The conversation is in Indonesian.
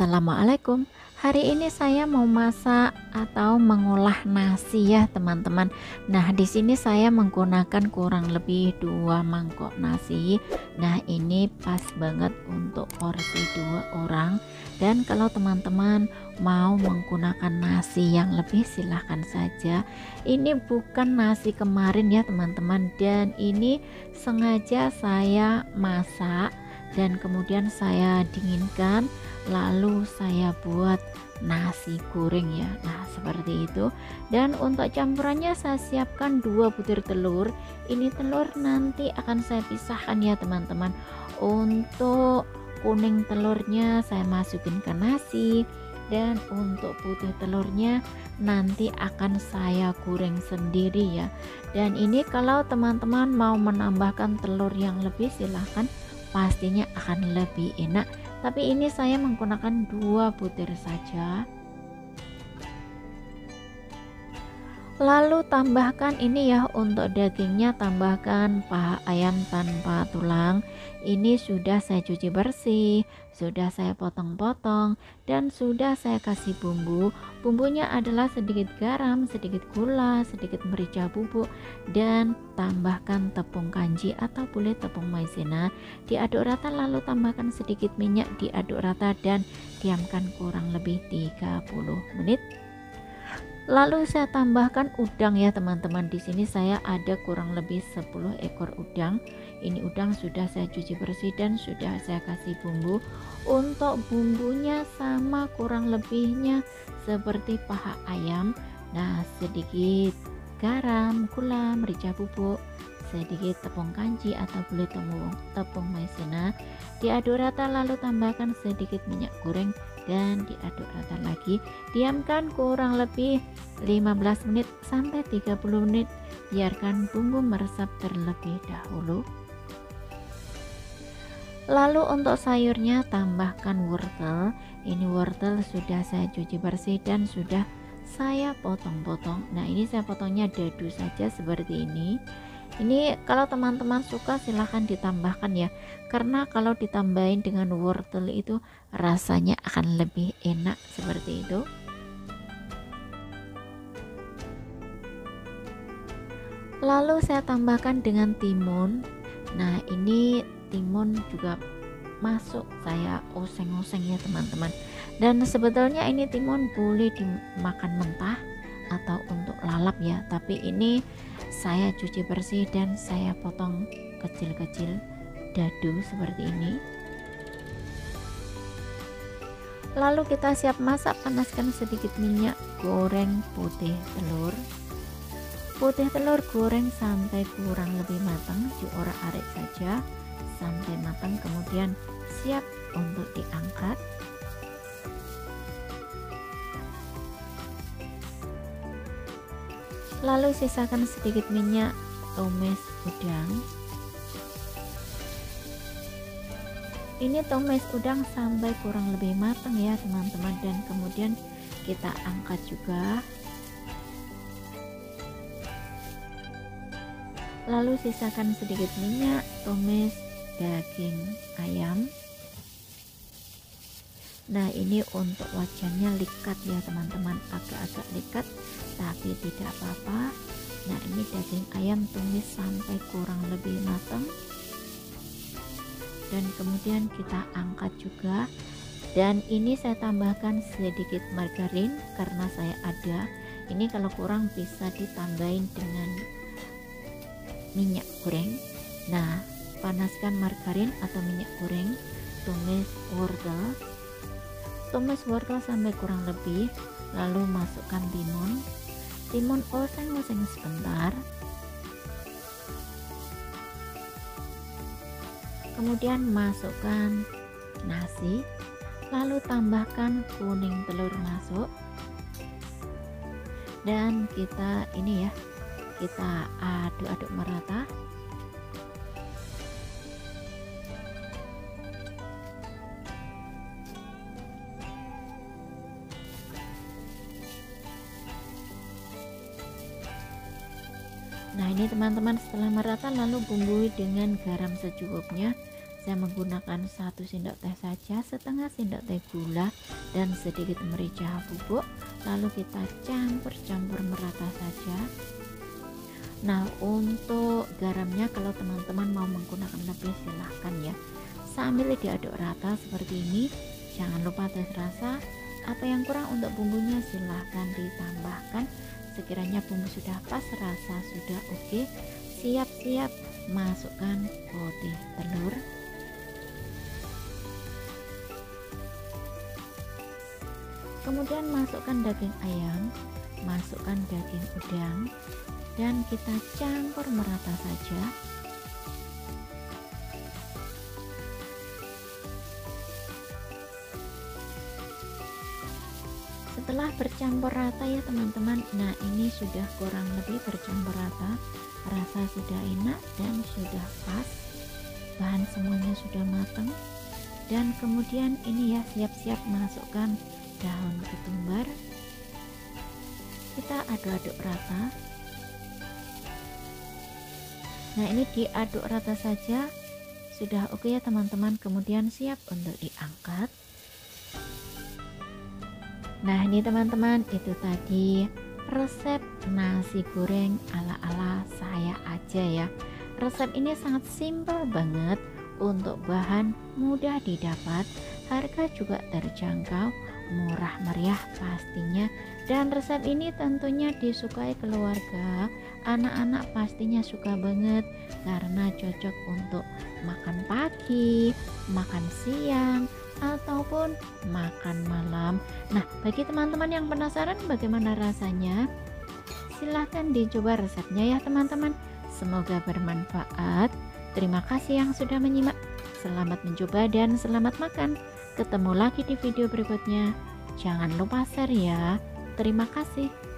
Assalamualaikum. Hari ini saya mau masak atau mengolah nasi ya, teman-teman. Nah, di sini saya menggunakan kurang lebih 2 mangkok nasi. Nah, ini pas banget untuk porsi 2 orang. Dan kalau teman-teman mau menggunakan nasi yang lebih, silahkan saja. Ini bukan nasi kemarin ya, teman-teman. Dan ini sengaja saya masak dan kemudian saya dinginkan, lalu saya buat nasi goreng ya. Nah, seperti itu. Dan untuk campurannya saya siapkan 2 butir telur. Ini telur nanti akan saya pisahkan ya, teman-teman. Untuk kuning telurnya saya masukin ke nasi, dan untuk putih telurnya nanti akan saya goreng sendiri ya. Dan ini kalau teman-teman mau menambahkan telur yang lebih, silahkan, pastinya akan lebih enak, tapi ini saya menggunakan 2 butir saja. Lalu tambahkan ini ya, untuk dagingnya tambahkan paha ayam tanpa tulang. Ini sudah saya cuci bersih, sudah saya potong-potong, dan sudah saya kasih bumbu. Bumbunya adalah sedikit garam, sedikit gula, sedikit merica bubuk, dan tambahkan tepung kanji atau boleh tepung maizena. Diaduk rata, lalu tambahkan sedikit minyak, diaduk rata dan diamkan kurang lebih 30 menit. Lalu saya tambahkan udang ya, teman-teman. Di sini saya ada kurang lebih 10 ekor udang. Ini udang sudah saya cuci bersih dan sudah saya kasih bumbu. Untuk bumbunya sama kurang lebihnya seperti paha ayam. Nah, sedikit garam, gula, merica bubuk, sedikit tepung kanji atau boleh tepung maizena. Diaduk rata, lalu tambahkan sedikit minyak goreng dan diaduk rata lagi. Diamkan kurang lebih 15 menit sampai 30 menit. Biarkan bumbu meresap terlebih dahulu. Lalu untuk sayurnya tambahkan wortel. Ini wortel sudah saya cuci bersih dan sudah saya potong-potong. Nah, ini saya potongnya dadu saja seperti ini. Ini kalau teman-teman suka silahkan ditambahkan ya, karena kalau ditambahin dengan wortel itu rasanya akan lebih enak seperti itu. Lalu saya tambahkan dengan timun. Nah, ini timun juga masuk, saya oseng-oseng ya, teman-teman. Dan sebetulnya ini timun boleh dimakan mentah atau untuk lalap ya, tapi ini saya cuci bersih dan saya potong kecil-kecil dadu seperti ini. Lalu kita siap masak. Panaskan sedikit minyak, goreng putih telur. Putih telur goreng sampai kurang lebih matang, diorak-arik saja sampai matang, kemudian siap untuk diangkat. Lalu sisakan sedikit minyak, tumis udang. Ini tumis udang sampai kurang lebih matang ya, teman-teman, dan kemudian kita angkat juga. Lalu sisakan sedikit minyak, tumis daging ayam. Nah, ini untuk wajannya likat ya, teman-teman, agak-agak likat tapi tidak apa-apa. Nah, ini daging ayam tumis sampai kurang lebih matang dan kemudian kita angkat juga. Dan ini saya tambahkan sedikit margarin karena saya ada. Ini kalau kurang bisa ditambahin dengan minyak goreng. Nah, panaskan margarin atau minyak goreng, tumis wortel. Tumis wortel sampai kurang lebih, lalu masukkan timun. Timun oseng-oseng sebentar. Kemudian masukkan nasi, lalu tambahkan kuning telur masuk. Dan kita ini ya, kita aduk-aduk merata. Nah, ini teman-teman, setelah merata lalu bumbui dengan garam secukupnya. Saya menggunakan 1 sendok teh saja, setengah sendok teh gula dan sedikit merica bubuk, lalu kita campur merata saja. Nah, untuk garamnya kalau teman-teman mau menggunakan lebih silahkan ya. Sambil diaduk rata seperti ini, jangan lupa tes rasa. Apa yang kurang untuk bumbunya silahkan ditambahkan. Sekiranya bumbu sudah pas, rasa sudah oke, siap-siap masukkan putih telur. Kemudian masukkan daging ayam, masukkan daging udang, dan kita campur merata saja. Setelah bercampur rata ya teman-teman, nah ini sudah kurang lebih bercampur rata, rasa sudah enak dan sudah pas, bahan semuanya sudah matang. Dan kemudian ini ya, siap-siap masukkan daun ketumbar, kita aduk-aduk rata. Nah, ini diaduk rata saja sudah oke ya teman-teman, kemudian siap untuk diangkat. Nah, ini teman-teman, itu tadi resep nasi goreng ala-ala saya aja ya. Resep ini sangat simpel banget, untuk bahan mudah didapat, harga juga terjangkau, murah meriah pastinya, dan resep ini tentunya disukai keluarga. Anak-anak pastinya suka banget karena cocok untuk makan pagi, makan siang, ataupun makan malam. Nah, bagi teman-teman yang penasaran bagaimana rasanya, silahkan dicoba resepnya ya teman-teman. Semoga bermanfaat. Terima kasih yang sudah menyimak. Selamat mencoba dan selamat makan. Ketemu lagi di video berikutnya. Jangan lupa share ya. Terima kasih.